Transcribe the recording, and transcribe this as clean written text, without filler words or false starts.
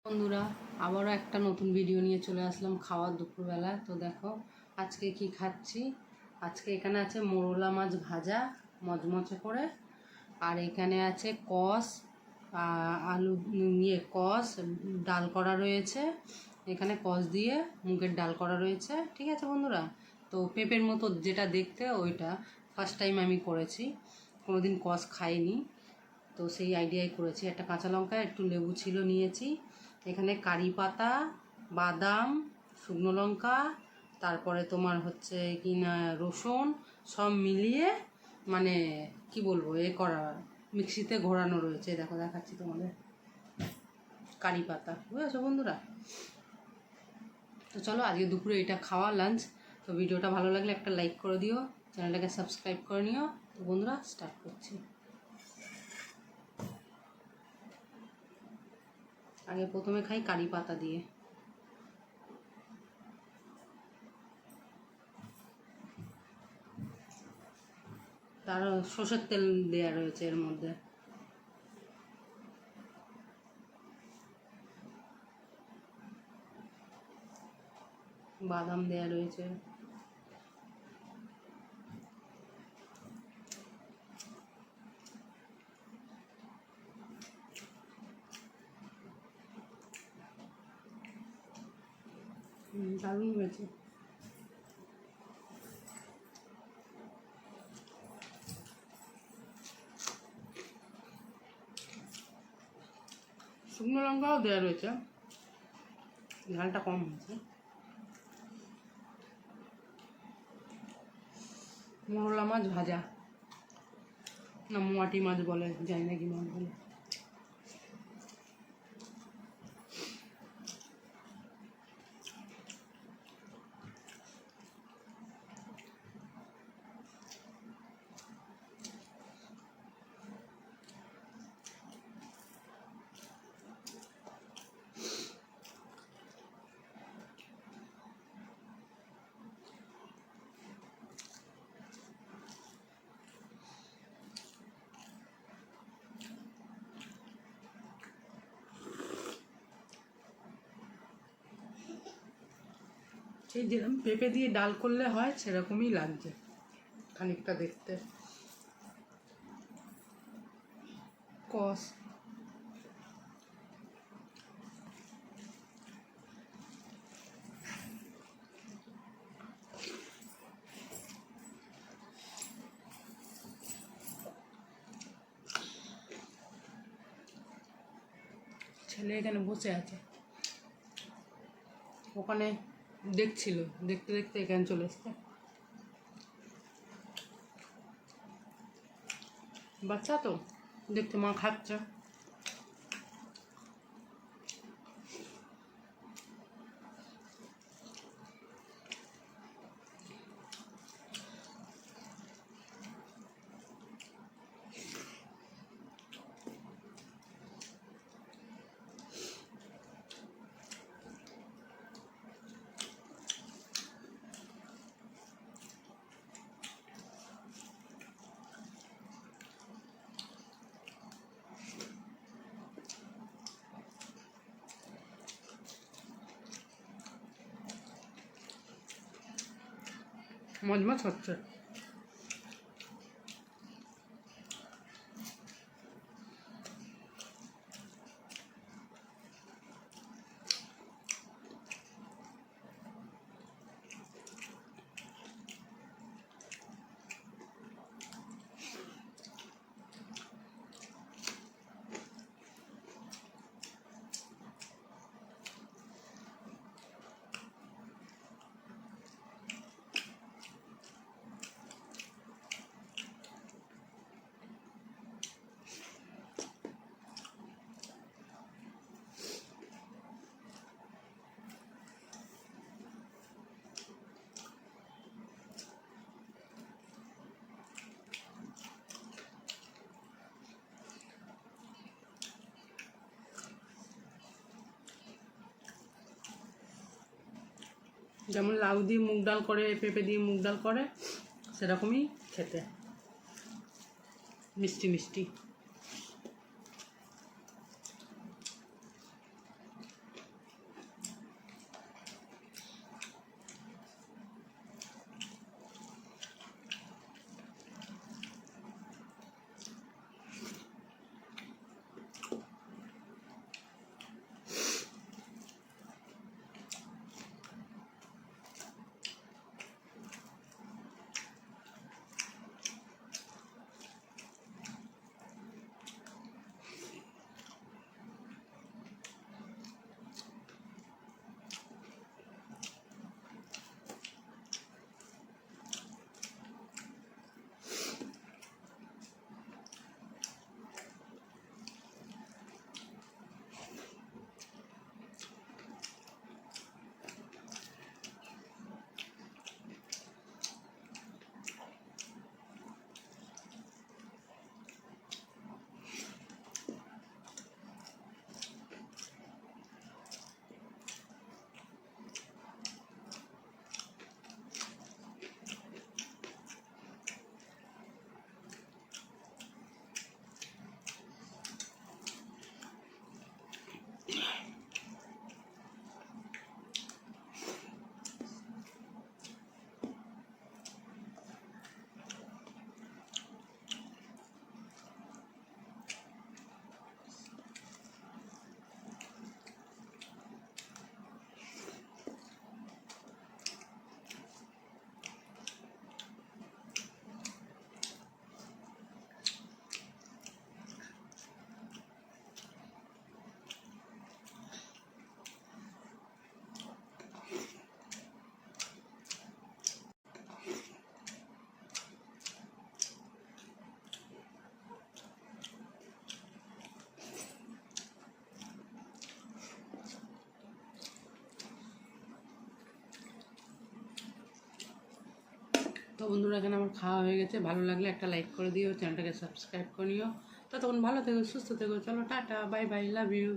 বন্ধুরা আবারও একটা নতুন ভিডিও নিয়ে চলে আসলাম খাওয়ার দুপুরবেলা। তো দেখো আজকে কি খাচ্ছি। আজকে এখানে আছে মোরলা মাছ ভাজা মচমচে করে, আর এখানে আছে কষ, আলু কষ ডাল করা রয়েছে। এখানে কষ দিয়ে মুগের ডাল করা রয়েছে। ঠিক আছে বন্ধুরা, তো পেঁপের মতো যেটা দেখতে ওইটা ফার্স্ট টাইম আমি করেছি, কোনোদিন কষ খাইনি, তো সেই আইডিয়াই করেছি। একটা কাঁচা লঙ্কা একটু লেবু ছিল নিয়েছি, এখানে কারি পাতা, বাদাম, শুকনো লঙ্কা, তারপরে তোমার হচ্ছে কি না রসুন, সব মিলিয়ে মানে কি বলবো করা মিক্সিতে ঘোরানো রয়েছে। দেখো দেখাচ্ছি তোমাদের, কারি পাতা, বুঝেছো বন্ধুরা। তো চলো আজকে দুপুরে এটা খাওয়া লাঞ্চ। তো ভিডিওটা ভালো লাগলে একটা লাইক করে দিও, চ্যানেলটাকে সাবস্ক্রাইব করে নিও। তো বন্ধুরা স্টার্ট করছি। আগে প্রথমে খাই কারি পাতা দিয়ে। তার সর্ষের তেল দেওয়া রয়েছে এর মধ্যে। বাদাম দেওয়া রয়েছে। দারুণ হয়েছে। শুকনো লঙ্কাও দেওয়া রয়েছে, ঝালটা কম হয়েছে। মোরলা মাছ ভাজা, না মোয়াটি মাছ বলে, জানি না কি মাছ বলে। সেই যেরকম পেঁপে দিয়ে ডাল করলে হয় সেরকমই লাগছে খানিকটা দেখতে। কষ ছেলে এখানে বসে আছে, ওখানে দেখছিল, দেখতে দেখতে এখানে চলে এসছে। বাচ্চা তো দেখতে মা খাচ্ছে। মজমজ হচ্ছে। যেমন লাউ দিয়ে মুগ ডাল করে, পেঁপে দিয়ে মুগ ডাল করে, সেরকমই খেতে, মিষ্টি মিষ্টি। তো বন্ধুরা এখানে আমার খাওয়া হয়ে গেছে, ভালো লাগলে একটা লাইক করে দিও, চ্যানেলটাকে সাবস্ক্রাইব করে নিও। ততক্ষণ ভালো থেকো, সুস্থ থেকো, চলো tata, bye bye, love you.